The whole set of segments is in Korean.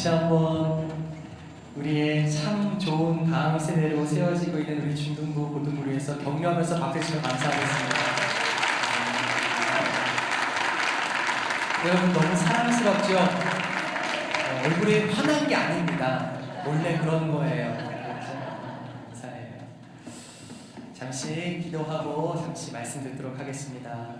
다시 한번 우리의 참 좋은 다음 세대로 세워지고 있는 우리 중등부, 고등부를 위해서 격려하면서 박수 치면 감사하겠습니다. 여러분 너무 사랑스럽죠? 얼굴이 화난 게 아닙니다. 원래 그런 거예요. 감사해요. 잠시 기도하고 잠시 말씀 듣도록 하겠습니다.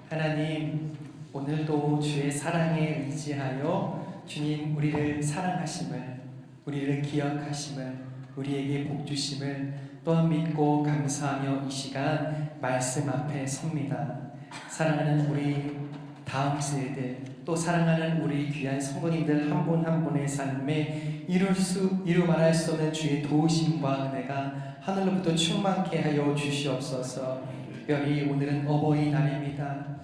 하나님, 오늘도 주의 사랑에 의지하여 주님 우리를 사랑하심을, 우리를 기억하심을, 우리에게 복 주심을 또한 믿고 감사하며 이 시간 말씀 앞에 섭니다. 사랑하는 우리 다음 세대, 또 사랑하는 우리 귀한 성도님들 한 분 한 분의 삶에 이루 말할 수 없는 주의 도우심과 은혜가 하늘로부터 충만케 하여 주시옵소서. 특별히 오늘은 어버이날입니다.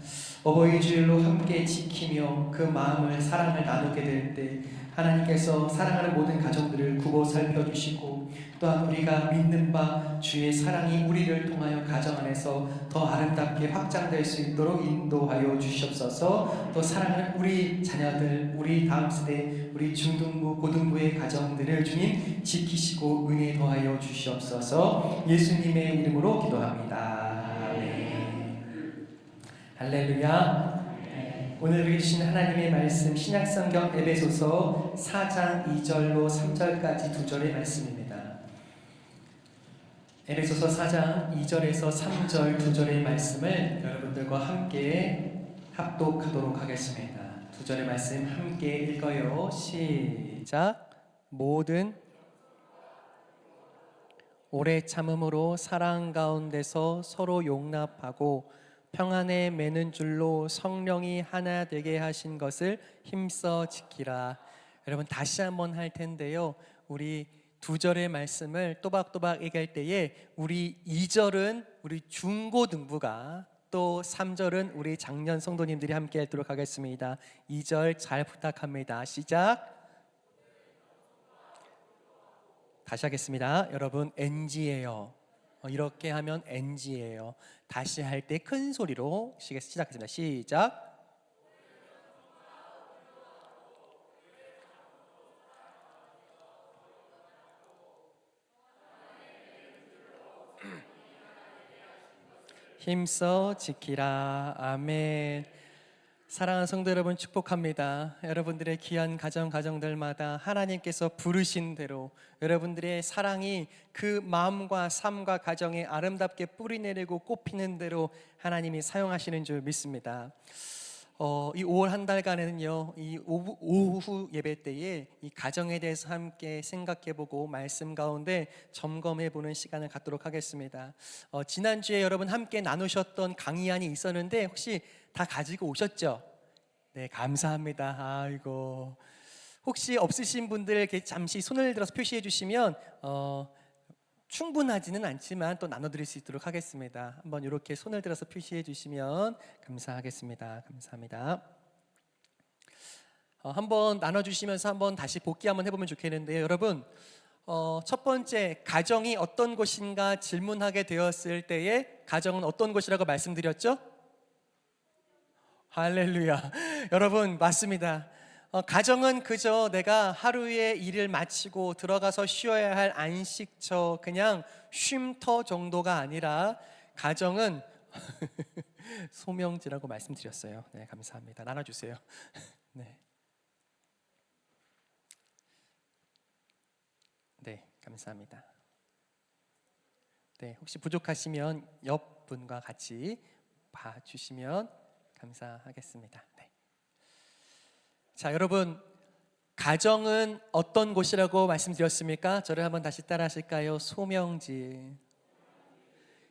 어버이 주일로 함께 지키며 그 마음을, 사랑을 나누게 될 때 하나님께서 사랑하는 모든 가정들을 굽어 살펴주시고, 또한 우리가 믿는 바 주의 사랑이 우리를 통하여 가정 안에서 더 아름답게 확장될 수 있도록 인도하여 주시옵소서. 또 사랑하는 우리 자녀들, 우리 다음 세대, 우리 중등부, 고등부의 가정들을 주님 지키시고 은혜 더하여 주시옵소서. 예수님의 이름으로 기도합니다. 아멘. 할렐루야. 오늘 우리 주신 하나님의 말씀 신약성경 에베소서 4장 2절로 3절까지 2절의 말씀입니다. 에베소서 4장 2절에서 3절 2절의 말씀을 여러분들과 함께 합독하도록 하겠습니다. 2절의 말씀 함께 읽어요. 시작. 모든 오래 참음으로 사랑 가운데서 서로 용납하고 평안에 매는 줄로 성령이 하나 되게 하신 것을 힘써 지키라. 여러분 다시 한번 할 텐데요, 우리 2절의 말씀을 또박또박 얘기할 때에 우리 2절은 우리 중고등부가, 또 3절은 우리 장년 성도님들이 함께 하도록 하겠습니다. 2절 잘 부탁합니다. 시작. 다시 하겠습니다. 여러분 NG예요. 이렇게 하면 NG예요. 다시 할 때 큰 소리로 시작하겠습니다. 시작. 힘써 지키라. 아멘. 사랑하는 성도 여러분, 축복합니다. 여러분들의 귀한 가정들마다 하나님께서 부르신 대로 여러분들의 사랑이 그 마음과 삶과 가정에 아름답게 뿌리내리고 꽃피는 대로 하나님이 사용하시는 줄 믿습니다. 이 5월 한 달간에는요, 이 오후 예배 때에 이 가정에 대해서 함께 생각해보고 말씀 가운데 점검해보는 시간을 갖도록 하겠습니다. 지난주에 여러분 함께 나누셨던 강의안이 있었는데 혹시 다 가지고 오셨죠? 네, 감사합니다. 아이고, 혹시 없으신 분들 이렇게 잠시 손을 들어서 표시해 주시면 충분하지는 않지만 또 나눠드릴 수 있도록 하겠습니다. 한번 이렇게 손을 들어서 표시해 주시면 감사하겠습니다. 감사합니다. 한번 나눠주시면서 한번 다시 복기 한번 해보면 좋겠는데요. 여러분, 첫 번째, 가정이 어떤 곳인가 질문하게 되었을 때에 가정은 어떤 곳이라고 말씀드렸죠? 할렐루야. 여러분 맞습니다. 가정은 그저 내가 하루의 일을 마치고 들어가서 쉬어야 할 안식처, 그냥 쉼터 정도가 아니라 가정은 소명지라고 말씀드렸어요. 네, 감사합니다. 나눠주세요. 네. 네, 감사합니다. 네, 혹시 부족하시면 옆 분과 같이 봐주시면 감사하겠습니다. 네. 자, 여러분, 가정은 어떤 곳이라고 말씀드렸습니까? 저를 한번 다시 따라 하실까요? 소명지.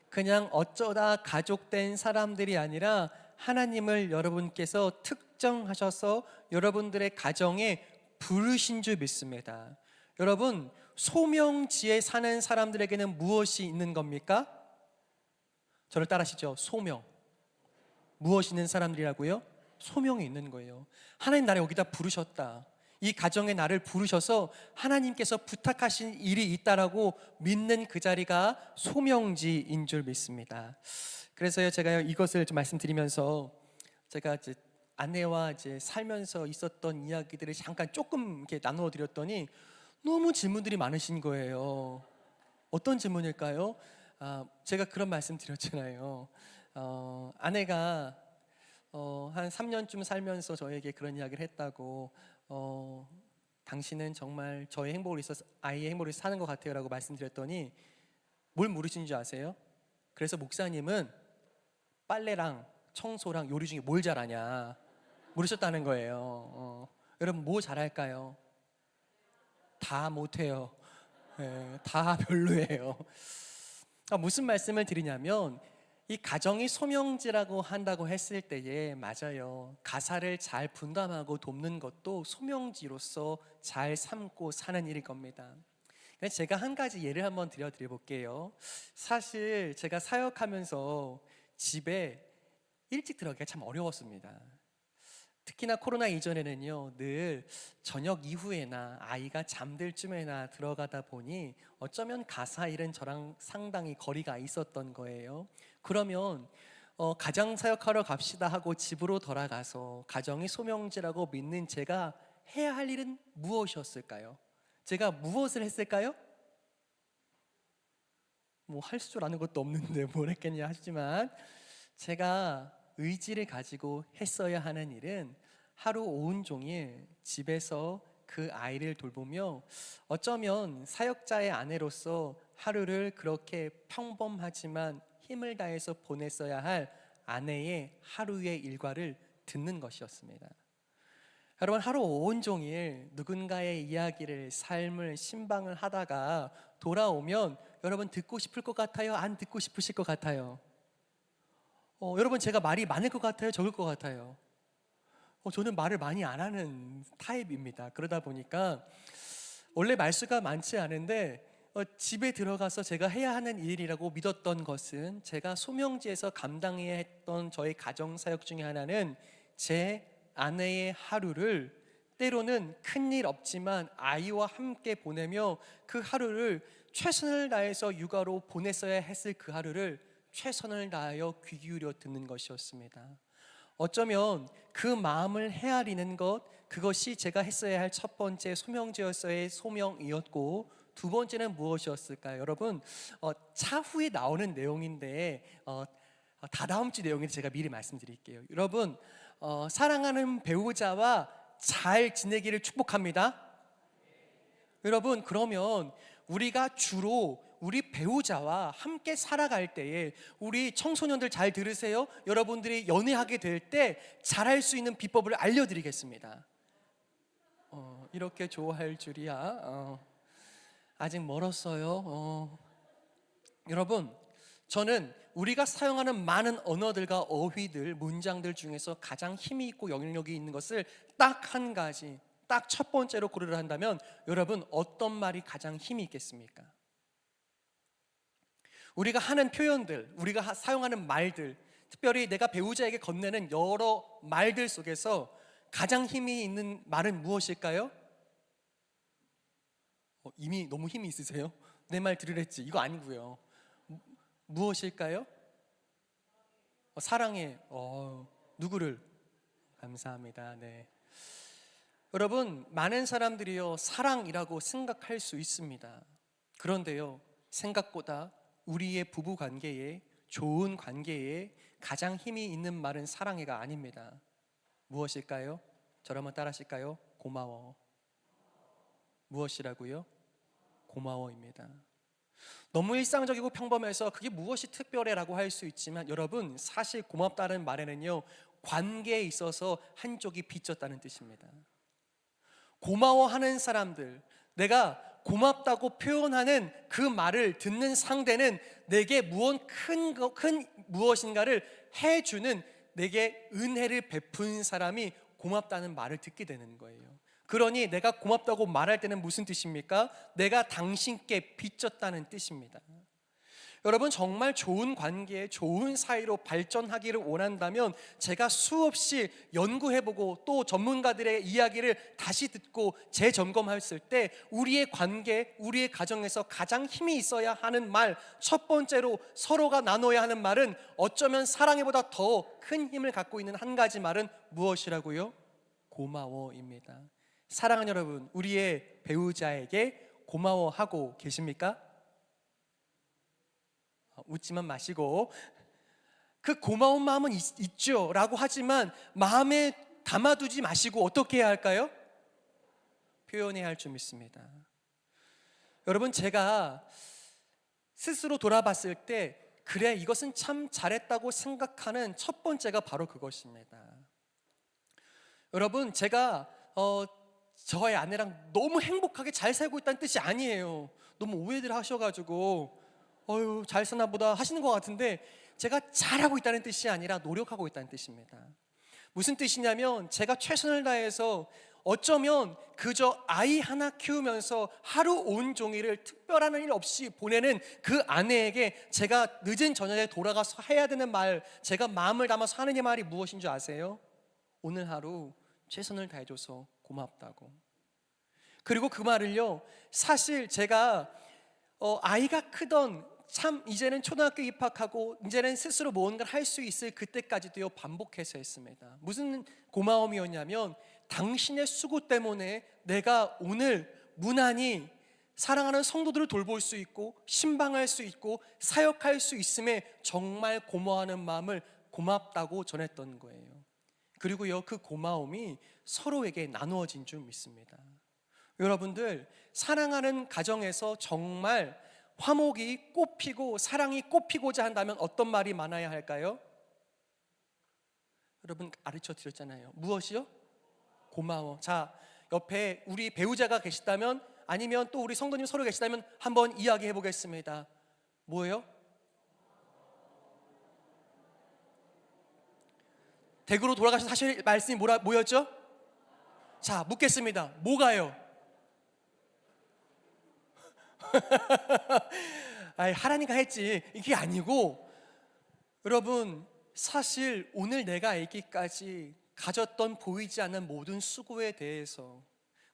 그냥 어쩌다 가족된 사람들이 아니라 하나님을 여러분께서 특정하셔서 여러분들의 가정에 부르신 줄 믿습니다. 여러분, 소명지에 사는 사람들에게는 무엇이 있는 겁니까? 저를 따라 하시죠. 소명. 무엇이 있는 사람들이라고요? 소명이 있는 거예요. 하나님 나를 여기다 부르셨다. 이 가정에 나를 부르셔서 하나님께서 부탁하신 일이 있다라고 믿는 그 자리가 소명지인 줄 믿습니다. 그래서요, 제가 이것을 좀 말씀드리면서 제가 이제 아내와 이제 살면서 있었던 이야기들을 잠깐 조금 이렇게 나누어 드렸더니 너무 질문들이 많으신 거예요. 어떤 질문일까요? 제가 그런 말씀 드렸잖아요. 아내가 한 3년쯤 살면서 저에게 그런 이야기를 했다고, 당신은 정말 저의 행복을 위해서, 아이의 행복을 위해서 사는 것 같아요 라고 말씀드렸더니 뭘 물으신 줄 아세요? 그래서 목사님은 빨래랑 청소랑 요리 중에 뭘 잘하냐 물으셨다는 거예요. 여러분 뭐 잘할까요? 다 못해요. 다 별로예요. 무슨 말씀을 드리냐면, 이 가정이 소명지라고 한다고 했을 때에 맞아요. 가사를 잘 분담하고 돕는 것도 소명지로서 잘 삼고 사는 일일 겁니다. 제가 한 가지 예를 한번 드려 볼게요. 사실 제가 사역하면서 집에 일찍 들어가기가 참 어려웠습니다. 특히나 코로나 이전에는요, 늘 저녁 이후에나 아이가 잠들 쯤에나 들어가다 보니 어쩌면 가사 일은 저랑 상당히 거리가 있었던 거예요. 그러면 가정 사역하러 갑시다 하고 집으로 돌아가서 가정이 소명지라고 믿는 제가 해야 할 일은 무엇이었을까요? 제가 무엇을 했을까요? 뭐 할 줄 아는 것도 없는데 뭘 했겠냐 하지만, 제가 의지를 가지고 했어야 하는 일은 하루 온종일 집에서 그 아이를 돌보며, 어쩌면 사역자의 아내로서 하루를 그렇게 평범하지만 힘을 다해서 보냈어야 할 아내의 하루의 일과를 듣는 것이었습니다. 여러분, 하루 온종일 누군가의 이야기를, 삶을 신방을 하다가 돌아오면 여러분 듣고 싶을 것 같아요? 안 듣고 싶으실 것 같아요? 여러분, 제가 말이 많을 것 같아요? 적을 것 같아요? 저는 말을 많이 안 하는 타입입니다. 그러다 보니까 원래 말수가 많지 않은데, 집에 들어가서 제가 해야 하는 일이라고 믿었던 것은, 제가 소명지에서 감당해야 했던 저의 가정사역 중에 하나는 제 아내의 하루를, 때로는 큰일 없지만 아이와 함께 보내며 그 하루를 최선을 다해서 육아로 보냈어야 했을 그 하루를 최선을 다하여 귀 기울여 듣는 것이었습니다. 어쩌면 그 마음을 헤아리는 것, 그것이 제가 했어야 할 첫 번째 소명지였어의 소명이었고, 두 번째는 무엇이었을까요? 여러분, 차후에 나오는 내용인데, 다다음 주 내용인데 제가 미리 말씀드릴게요. 여러분, 사랑하는 배우자와 잘 지내기를 축복합니다. 여러분, 그러면 우리가 주로 우리 배우자와 함께 살아갈 때에, 우리 청소년들 잘 들으세요. 여러분들이 연애하게 될 때 잘할 수 있는 비법을 알려드리겠습니다. 이렇게 좋아할 줄이야. 아직 멀었어요. 여러분, 저는 우리가 사용하는 많은 언어들과 어휘들, 문장들 중에서 가장 힘이 있고 영향력이 있는 것을 딱 한 가지, 딱 첫 번째로 고려를 한다면, 여러분 어떤 말이 가장 힘이 있겠습니까? 우리가 하는 표현들, 우리가 사용하는 말들, 특별히 내가 배우자에게 건네는 여러 말들 속에서 가장 힘이 있는 말은 무엇일까요? 이미 너무 힘이 있으세요? 내 말 들으랬지. 이거 아니고요. 무엇일까요? 사랑해. 누구를? 감사합니다. 네. 여러분, 많은 사람들이요, 사랑이라고 생각할 수 있습니다. 그런데요, 생각보다 우리의 부부 관계에, 좋은 관계에 가장 힘이 있는 말은 사랑해가 아닙니다. 무엇일까요? 저를 한번 따라 하실까요? 고마워. 무엇이라고요? 고마워입니다. 너무 일상적이고 평범해서 그게 무엇이 특별해라고 할 수 있지만, 여러분, 사실 고맙다는 말에는요, 관계에 있어서 한쪽이 빚졌다는 뜻입니다. 고마워하는 사람들, 내가 고맙다고 표현하는 그 말을 듣는 상대는 내게 큰 무엇인가를 해주는, 내게 은혜를 베푼 사람이 고맙다는 말을 듣게 되는 거예요. 그러니 내가 고맙다고 말할 때는 무슨 뜻입니까? 내가 당신께 빚졌다는 뜻입니다. 여러분, 정말 좋은 관계, 좋은 사이로 발전하기를 원한다면 제가 수없이 연구해보고 또 전문가들의 이야기를 다시 듣고 재점검했을 때 우리의 관계, 우리의 가정에서 가장 힘이 있어야 하는 말, 첫 번째로 서로가 나눠야 하는 말은 어쩌면 사랑해보다 더 큰 힘을 갖고 있는 한 가지 말은 무엇이라고요? 고마워입니다. 사랑하는 여러분, 우리의 배우자에게 고마워하고 계십니까? 웃지만 마시고, 그 고마운 마음은 있죠 라고 하지만 마음에 담아두지 마시고 어떻게 해야 할까요? 표현해야 할 줄 믿습니다. 여러분, 제가 스스로 돌아봤을 때 그래, 이것은 참 잘했다고 생각하는 첫 번째가 바로 그것입니다. 여러분, 제가 저의 아내랑 너무 행복하게 잘 살고 있다는 뜻이 아니에요. 너무 오해들 하셔가지고 잘 사나 보다 하시는 것 같은데, 제가 잘하고 있다는 뜻이 아니라 노력하고 있다는 뜻입니다. 무슨 뜻이냐면, 제가 최선을 다해서 어쩌면 그저 아이 하나 키우면서 하루 온종일을 특별한 일 없이 보내는 그 아내에게 제가 늦은 저녁에 돌아가서 해야 되는 말, 제가 마음을 담아서 하는 이 말이 무엇인 줄 아세요? 오늘 하루 최선을 다해줘서 고맙다고. 그리고 그 말을요, 사실 제가 아이가 크던 참 이제는 초등학교 입학하고 이제는 스스로 무언가를 할 수 있을 그때까지도요 반복해서 했습니다. 무슨 고마움이었냐면, 당신의 수고 때문에 내가 오늘 무난히 사랑하는 성도들을 돌볼 수 있고 신방할 수 있고 사역할 수 있음에 정말 고마워하는 마음을 고맙다고 전했던 거예요. 그리고요, 그 고마움이 서로에게 나누어진 줄 믿습니다. 여러분들, 사랑하는 가정에서 정말 화목이 꽃피고 사랑이 꽃피고자 한다면 어떤 말이 많아야 할까요? 여러분, 가르쳐 드렸잖아요. 무엇이요? 고마워. 자, 옆에 우리 배우자가 계시다면, 아니면 또 우리 성도님 서로 계시다면 한번 이야기해 보겠습니다. 뭐예요? 댁으로 돌아가셔서 하실 말씀이 뭐였죠? 자, 묻겠습니다. 뭐가요? 하라니까 했지, 이게 아니고, 여러분, 사실 오늘 내가 있기까지 가졌던 보이지 않는 모든 수고에 대해서,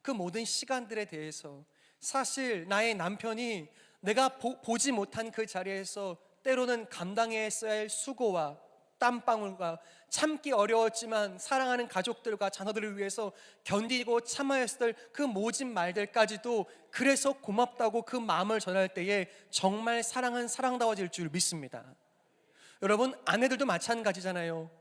그 모든 시간들에 대해서, 사실 나의 남편이 내가 보지 못한 그 자리에서 때로는 감당했어야 할 수고와 땀방울과 참기 어려웠지만 사랑하는 가족들과 자녀들을 위해서 견디고 참아야 했을 그 모진 말들까지도 그래서 고맙다고 그 마음을 전할 때에 정말 사랑은 사랑다워질 줄 믿습니다. 여러분, 아내들도 마찬가지잖아요.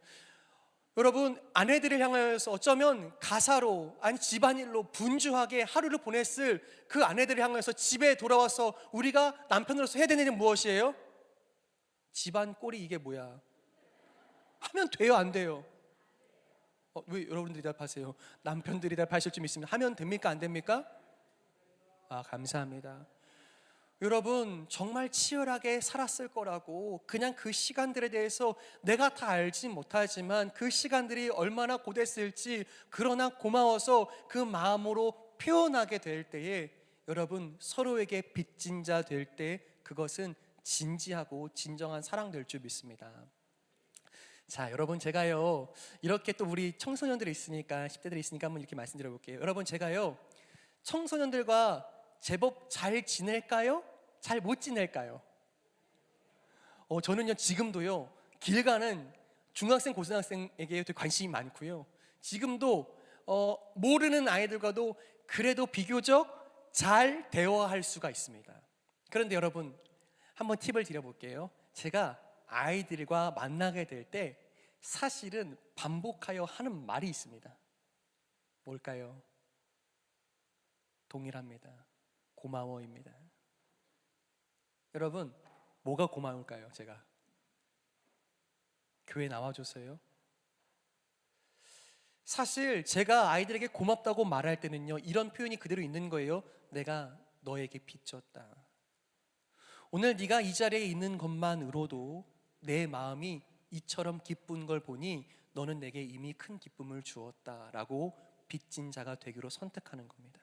여러분, 아내들을 향하여서 어쩌면 가사로, 아니 집안일로 분주하게 하루를 보냈을 그 아내들을 향하여서 집에 돌아와서 우리가 남편으로서 해야 되는 일은 무엇이에요? 집안 꼴이 이게 뭐야? 하면 돼요, 안 돼요? 왜 여러분들이 대답하세요? 남편들이 대답하실 줄 믿습니다. 하면 됩니까, 안 됩니까? 감사합니다. 여러분, 정말 치열하게 살았을 거라고, 그냥 그 시간들에 대해서 내가 다 알지 못하지만 그 시간들이 얼마나 고됐을지, 그러나 고마워서 그 마음으로 표현하게 될 때에, 여러분, 서로에게 빚진 자 될 때 그것은 진지하고 진정한 사랑 될 줄 믿습니다. 자, 여러분, 제가요 이렇게 또 우리 청소년들이 있으니까, 10대들이 있으니까 한번 이렇게 말씀드려 볼게요. 여러분, 제가요 청소년들과 제법 잘 지낼까요? 잘 못 지낼까요? 저는요 지금도요 길 가는 중학생, 고등학생에게 되게 관심이 많고요, 지금도 모르는 아이들과도 그래도 비교적 잘 대화할 수가 있습니다. 그런데 여러분, 한번 팁을 드려볼게요. 제가 아이들과 만나게 될 때 사실은 반복하여 하는 말이 있습니다. 뭘까요? 동일합니다. 고마워입니다. 여러분, 뭐가 고마울까요? 제가 교회 나와줘서요? 사실 제가 아이들에게 고맙다고 말할 때는요 이런 표현이 그대로 있는 거예요. 내가 너에게 빚졌다. 오늘 네가 이 자리에 있는 것만으로도 내 마음이 이처럼 기쁜 걸 보니 너는 내게 이미 큰 기쁨을 주었다라고 빚진 자가 되기로 선택하는 겁니다.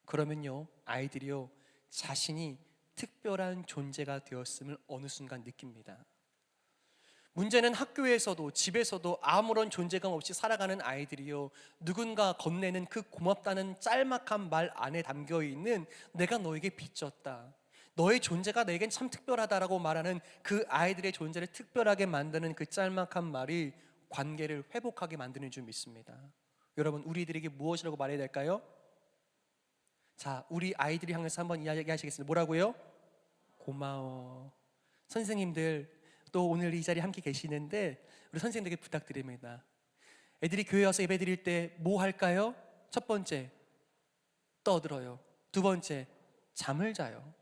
그러면요 아이들이요 자신이 특별한 존재가 되었음을 어느 순간 느낍니다. 문제는 학교에서도 집에서도 아무런 존재감 없이 살아가는 아이들이요, 누군가 건네는 그 고맙다는 짤막한 말 안에 담겨있는 내가 너에게 빚졌다, 너의 존재가 내겐 참 특별하다라고 말하는 그 아이들의 존재를 특별하게 만드는 그 짤막한 말이 관계를 회복하게 만드는 줄 믿습니다. 여러분, 우리들에게 무엇이라고 말해야 될까요? 자, 우리 아이들이 향해서 한번 이야기하시겠습니다. 뭐라고요? 고마워. 선생님들 또 오늘 이 자리에 함께 계시는데 우리 선생님들에게 부탁드립니다. 애들이 교회 와서 예배 드릴 때 뭐 할까요? 첫 번째, 떠들어요. 두 번째, 잠을 자요.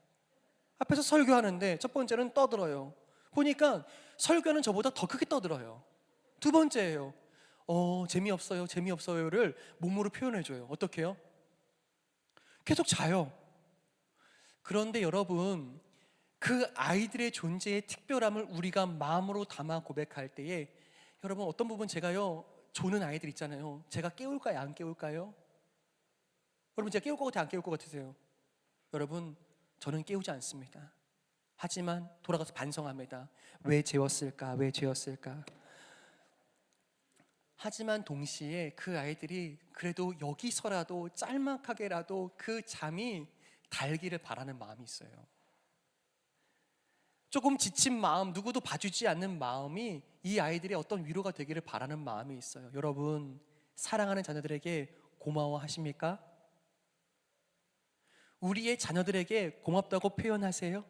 앞에서 설교하는데 첫 번째는 떠들어요. 보니까 설교는 저보다 더 크게 떠들어요. 두 번째예요. 재미없어요, 재미없어요를 몸으로 표현해줘요. 어떻게 해요? 계속 자요. 그런데 여러분, 그 아이들의 존재의 특별함을 우리가 마음으로 담아 고백할 때에, 여러분, 어떤 부분 제가요, 조는 아이들 있잖아요. 제가 깨울까요, 안 깨울까요? 여러분, 제가 깨울 것 같아요, 안 깨울 것 같으세요? 여러분, 저는 깨우지 않습니다. 하지만 돌아가서 반성합니다. 왜 재웠을까, 왜 죄었을까? 하지만 동시에 그 아이들이 그래도 여기서라도 짤막하게라도 그 잠이 달기를 바라는 마음이 있어요. 조금 지친 마음, 누구도 봐주지 않는 마음이 이 아이들의 어떤 위로가 되기를 바라는 마음이 있어요. 여러분, 사랑하는 자녀들에게 고마워하십니까? 우리의 자녀들에게 고맙다고 표현하세요?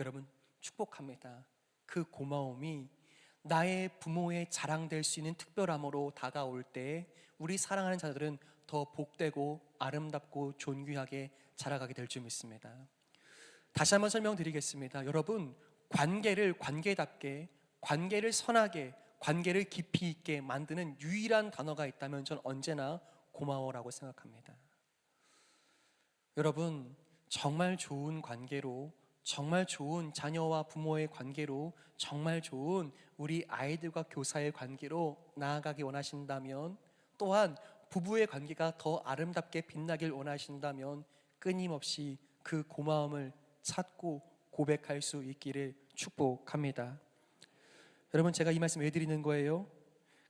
여러분, 축복합니다. 그 고마움이 나의 부모의 자랑될 수 있는 특별함으로 다가올 때 우리 사랑하는 자녀들은 더 복되고 아름답고 존귀하게 자라가게 될 줄 믿습니다. 다시 한번 설명드리겠습니다. 여러분, 관계를 관계답게, 관계를 선하게, 관계를 깊이 있게 만드는 유일한 단어가 있다면 전 언제나 고마워라고 생각합니다. 여러분, 정말 좋은 관계로, 정말 좋은 자녀와 부모의 관계로, 정말 좋은 우리 아이들과 교사의 관계로 나아가기 원하신다면, 또한 부부의 관계가 더 아름답게 빛나길 원하신다면 끊임없이 그 고마움을 찾고 고백할 수 있기를 축복합니다. 여러분, 제가 이 말씀 왜 드리는 거예요?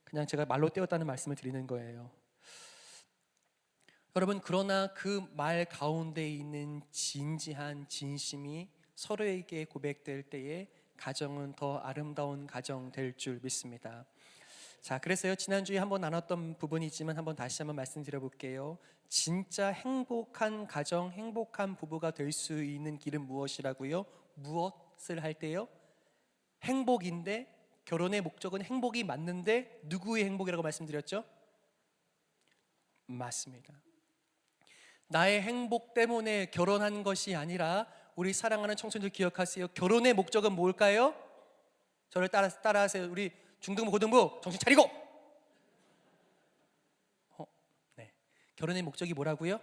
그냥 제가 말로 떼었다는 말씀을 드리는 거예요. 여러분, 그러나 그 말 가운데 있는 진지한 진심이 서로에게 고백될 때에 가정은 더 아름다운 가정 될 줄 믿습니다. 자, 그래서요, 지난주에 한번 나눴던 부분이지만 한번 다시 한번 말씀드려 볼게요. 진짜 행복한 가정, 행복한 부부가 될 수 있는 길은 무엇이라고요? 무엇을 할 때요? 행복인데, 결혼의 목적은 행복이 맞는데 누구의 행복이라고 말씀드렸죠? 맞습니다. 나의 행복 때문에 결혼한 것이 아니라, 우리 사랑하는 청춘들 기억하세요. 결혼의 목적은 뭘까요? 저를 따라하세요. 우리 중등부, 고등부 정신 차리고! 네. 결혼의 목적이 뭐라고요?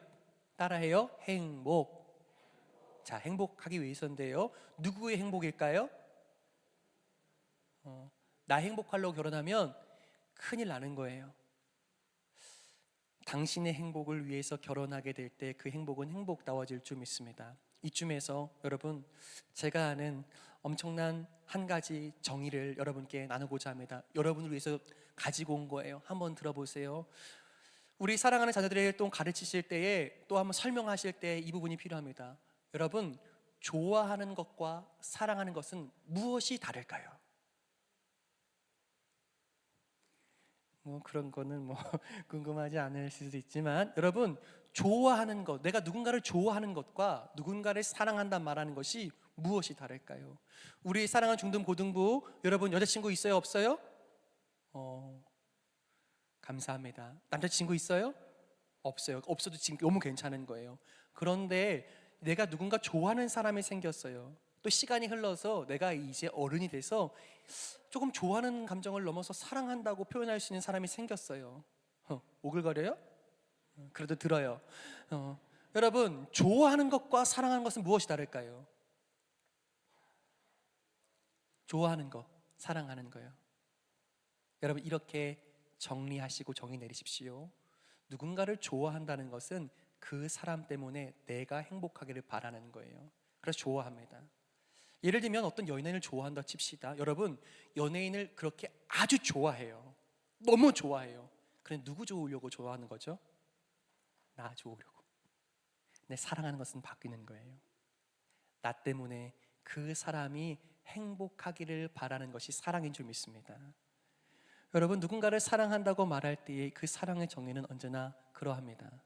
따라해요. 행복. 자, 행복하기 위해서인데요. 누구의 행복일까요? 나 행복하려고 결혼하면 큰일 나는 거예요. 당신의 행복을 위해서 결혼하게 될 때 그 행복은 행복다워질 줄 믿습니다. 이쯤에서 여러분, 제가 아는 엄청난 한 가지 정의를 여러분께 나누고자 합니다. 여러분을 위해서 가지고 온 거예요. 한번 들어보세요. 우리 사랑하는 자녀들에게 또 가르치실 때에, 또 한번 설명하실 때 이 부분이 필요합니다. 여러분, 좋아하는 것과 사랑하는 것은 무엇이 다를까요? 그런 거는 궁금하지 않을 수도 있지만, 여러분, 좋아하는 것, 내가 누군가를 좋아하는 것과 누군가를 사랑한다 말하는 것이 무엇이 다를까요? 우리 사랑하는 중등 고등부 여러분, 여자친구 있어요, 없어요? 감사합니다. 남자친구 있어요? 없어요. 없어도 지금 너무 괜찮은 거예요. 그런데 내가 누군가 좋아하는 사람이 생겼어요. 또 시간이 흘러서 내가 이제 어른이 돼서 조금 좋아하는 감정을 넘어서 사랑한다고 표현할 수 있는 사람이 생겼어요. 오글거려요? 그래도 들어요. 여러분, 좋아하는 것과 사랑하는 것은 무엇이 다를까요? 좋아하는 것, 사랑하는 거요. 여러분, 이렇게 정리하시고 정의 내리십시오. 누군가를 좋아한다는 것은 그 사람 때문에 내가 행복하기를 바라는 거예요. 그래서 좋아합니다. 예를 들면 어떤 연예인을 좋아한다 칩시다. 여러분, 연예인을 그렇게 아주 좋아해요. 너무 좋아해요. 그런데 누구 좋으려고 좋아하는 거죠? 나 좋으려고. 내 사랑하는 것은 바뀌는 거예요. 나 때문에 그 사람이 행복하기를 바라는 것이 사랑인 줄 믿습니다. 여러분, 누군가를 사랑한다고 말할 때의 그 사랑의 정의는 언제나 그러합니다.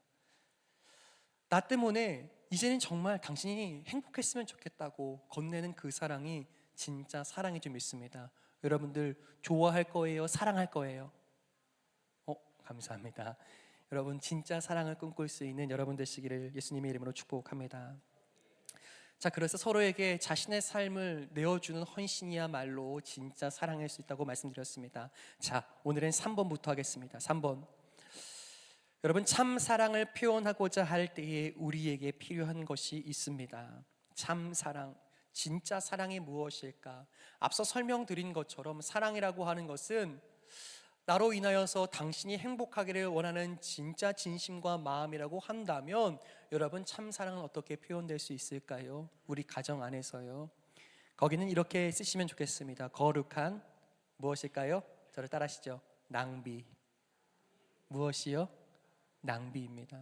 나 때문에 이제는 정말 당신이 행복했으면 좋겠다고 건네는 그 사랑이 진짜 사랑인 줄 믿습니다. 여러분들 좋아할 거예요? 사랑할 거예요? 감사합니다. 여러분, 진짜 사랑을 꿈꿀 수 있는 여러분 되시기를 예수님의 이름으로 축복합니다. 자, 그래서 서로에게 자신의 삶을 내어주는 헌신이야말로 진짜 사랑할 수 있다고 말씀드렸습니다. 자, 오늘은 3번부터 하겠습니다. 3번. 여러분, 참 사랑을 표현하고자 할 때에 우리에게 필요한 것이 있습니다. 참 사랑, 진짜 사랑이 무엇일까? 앞서 설명드린 것처럼 사랑이라고 하는 것은 나로 인하여서 당신이 행복하기를 원하는 진짜 진심과 마음이라고 한다면 여러분, 참 사랑은 어떻게 표현될 수 있을까요? 우리 가정 안에서요. 거기는 이렇게 쓰시면 좋겠습니다. 거룩한 무엇일까요? 저를 따라하시죠. 낭비. 무엇이요? 낭비입니다.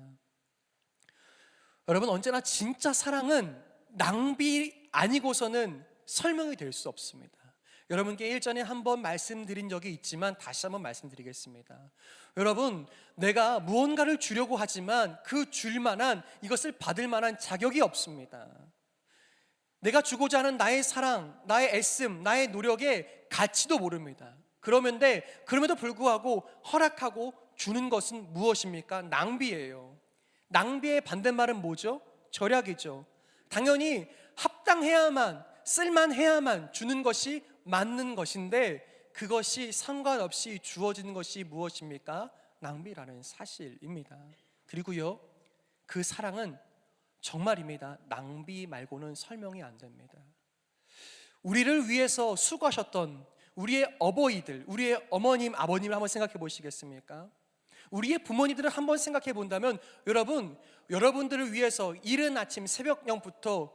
여러분, 언제나 진짜 사랑은 낭비 아니고서는 설명이 될 수 없습니다. 여러분께 일전에 한번 말씀드린 적이 있지만 다시 한번 말씀드리겠습니다. 여러분, 내가 무언가를 주려고 하지만 그 줄 만한, 이것을 받을 만한 자격이 없습니다. 내가 주고자 하는 나의 사랑, 나의 애씀, 나의 노력의 가치도 모릅니다. 그럼에도 불구하고 허락하고 주는 것은 무엇입니까? 낭비예요. 낭비의 반대말은 뭐죠? 절약이죠. 당연히 합당해야만, 쓸만해야만 주는 것이 맞는 것인데 그것이 상관없이 주어지는 것이 무엇입니까? 낭비라는 사실입니다. 그리고요, 그 사랑은 정말입니다. 낭비 말고는 설명이 안 됩니다. 우리를 위해서 수고하셨던 우리의 어버이들, 우리의 어머님, 아버님을 한번 생각해 보시겠습니까? 우리의 부모님들을 한번 생각해 본다면 여러분들을 위해서 이른 아침 새벽경부터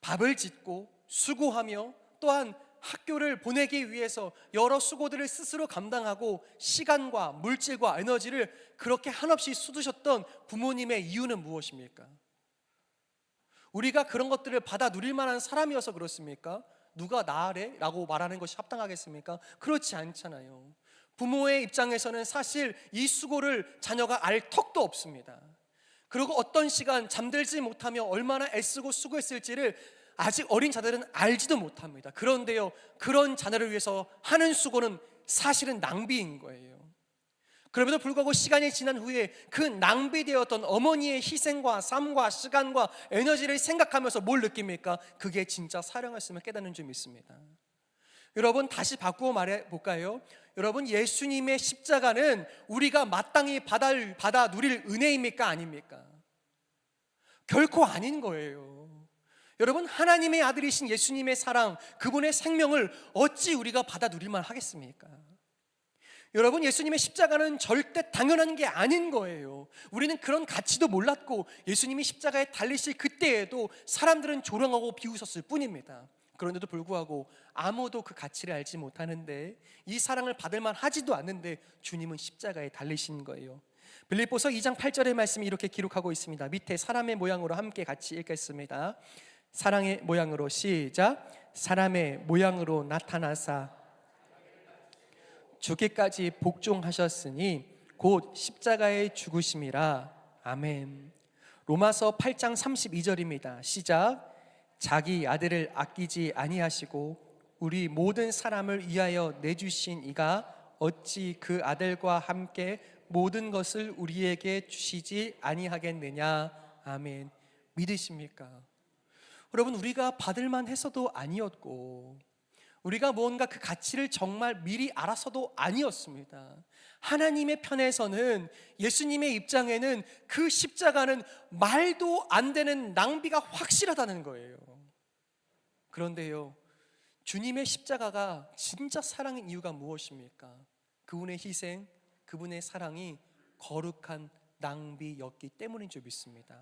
밥을 짓고 수고하며 또한 학교를 보내기 위해서 여러 수고들을 스스로 감당하고 시간과 물질과 에너지를 그렇게 한없이 쏟으셨던 부모님의 이유는 무엇입니까? 우리가 그런 것들을 받아 누릴 만한 사람이어서 그렇습니까? 누가 나으래? 라고 말하는 것이 합당하겠습니까? 그렇지 않잖아요. 부모의 입장에서는 사실 이 수고를 자녀가 알 턱도 없습니다. 그리고 어떤 시간 잠들지 못하며 얼마나 애쓰고 수고했을지를 아직 어린 자들은 알지도 못합니다. 그런데요, 그런 자녀를 위해서 하는 수고는 사실은 낭비인 거예요. 그럼에도 불구하고 시간이 지난 후에 그 낭비되었던 어머니의 희생과 삶과 시간과 에너지를 생각하면서 뭘 느낍니까? 그게 진짜 사랑이었음을 깨닫는 줄 믿습니다. 여러분, 다시 바꾸어 말해볼까요? 여러분, 예수님의 십자가는 우리가 마땅히 받아 누릴 은혜입니까? 아닙니까? 결코 아닌 거예요. 여러분, 하나님의 아들이신 예수님의 사랑, 그분의 생명을 어찌 우리가 받아 누릴만 하겠습니까? 여러분, 예수님의 십자가는 절대 당연한 게 아닌 거예요. 우리는 그런 가치도 몰랐고 예수님이 십자가에 달리실 그때에도 사람들은 조롱하고 비웃었을 뿐입니다. 그런데도 불구하고 아무도 그 가치를 알지 못하는데, 이 사랑을 받을 만하지도 않는데 주님은 십자가에 달리신 거예요. 빌립보서 2장 8절의 말씀이 이렇게 기록하고 있습니다. 밑에 사람의 모양으로 함께 같이 읽겠습니다. 사랑의 모양으로, 시작. 사람의 모양으로 나타나사 죽기까지 복종하셨으니 곧 십자가의 죽으심이라. 아멘. 로마서 8장 32절입니다. 시작. 자기 아들을 아끼지 아니하시고 우리 모든 사람을 위하여 내주신 이가 어찌 그 아들과 함께 모든 것을 우리에게 주시지 아니하겠느냐. 아멘. 믿으십니까? 여러분, 우리가 받을만 해서도 아니었고 우리가 뭔가 그 가치를 정말 미리 알아서도 아니었습니다. 하나님의 편에서는, 예수님의 입장에는 그 십자가는 말도 안 되는 낭비가 확실하다는 거예요. 그런데요, 주님의 십자가가 진짜 사랑인 이유가 무엇입니까? 그분의 희생, 그분의 사랑이 거룩한 낭비였기 때문인 줄 믿습니다.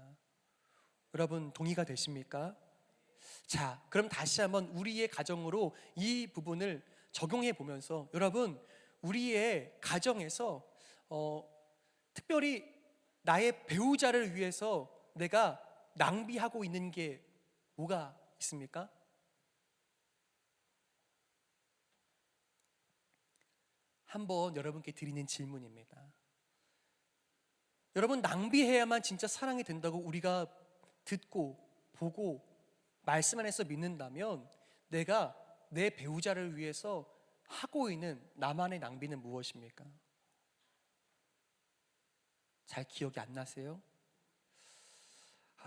여러분, 동의가 되십니까? 자, 그럼 다시 한번 우리의 가정으로 이 부분을 적용해 보면서 여러분, 우리의 가정에서 특별히 나의 배우자를 위해서 내가 낭비하고 있는 게 뭐가 있습니까? 한번 여러분께 드리는 질문입니다. 여러분, 낭비해야만 진짜 사랑이 된다고 우리가 듣고 보고 말씀 안에서 믿는다면 내가 내 배우자를 위해서 하고 있는 나만의 낭비는 무엇입니까? 잘 기억이 안 나세요?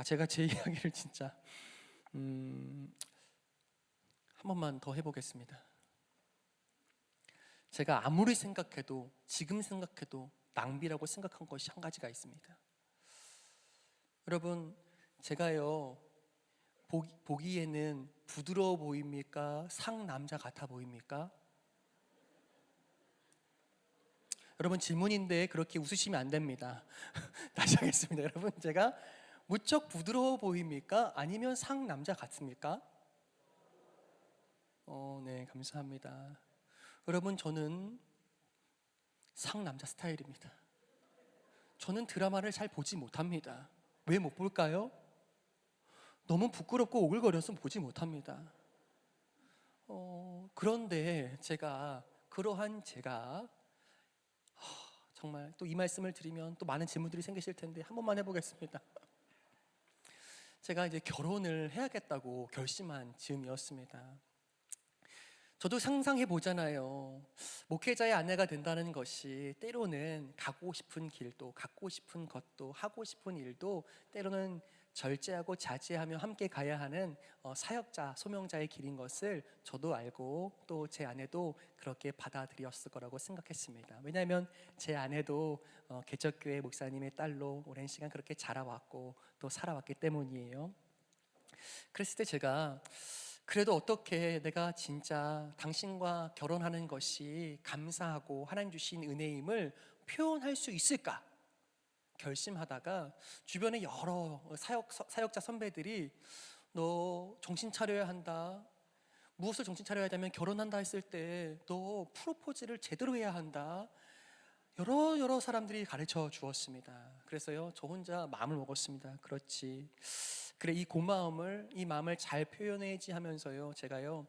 제가 제 이야기를 진짜 한 번만 더 해보겠습니다. 제가 아무리 생각해도, 지금 생각해도 낭비라고 생각한 것이 한 가지가 있습니다. 여러분, 제가요 보기에는 부드러워 보입니까? 상남자 같아 보입니까? 여러분, 질문인데 그렇게 웃으시면 안 됩니다. 다시 하겠습니다. 여러분, 제가 무척 부드러워 보입니까? 아니면 상남자 같습니까? 네, 감사합니다. 여러분, 저는 상남자 스타일입니다. 저는 드라마를 잘 보지 못합니다. 왜 못 볼까요? 너무 부끄럽고 오글거려서 보지 못합니다. 그런데 그러한 제가 정말 또 이 말씀을 드리면 또 많은 질문들이 생기실 텐데 한 번만 해보겠습니다. 제가 이제 결혼을 해야겠다고 결심한 즈음이었습니다. 저도 상상해 보잖아요. 목회자의 아내가 된다는 것이 때로는 가고 싶은 길도, 갖고 싶은 것도, 하고 싶은 일도 때로는 절제하고 자제하며 함께 가야 하는 사역자, 소명자의 길인 것을 저도 알고 또 제 아내도 그렇게 받아들였을 거라고 생각했습니다. 왜냐하면 제 아내도 개척교회 목사님의 딸로 오랜 시간 그렇게 자라왔고 또 살아왔기 때문이에요. 그랬을 때 제가 그래도 어떻게 내가 진짜 당신과 결혼하는 것이 감사하고 하나님 주신 은혜임을 표현할 수 있을까 결심하다가 주변에 여러 사역자 선배들이 너 정신 차려야 한다, 무엇을 정신 차려야 하냐면 결혼한다 했을 때 너 프로포즈를 제대로 해야 한다, 여러 사람들이 가르쳐 주었습니다. 그래서요 저 혼자 마음을 먹었습니다. 그렇지, 그래, 이 마음을 잘 표현해야지 하면서요 제가요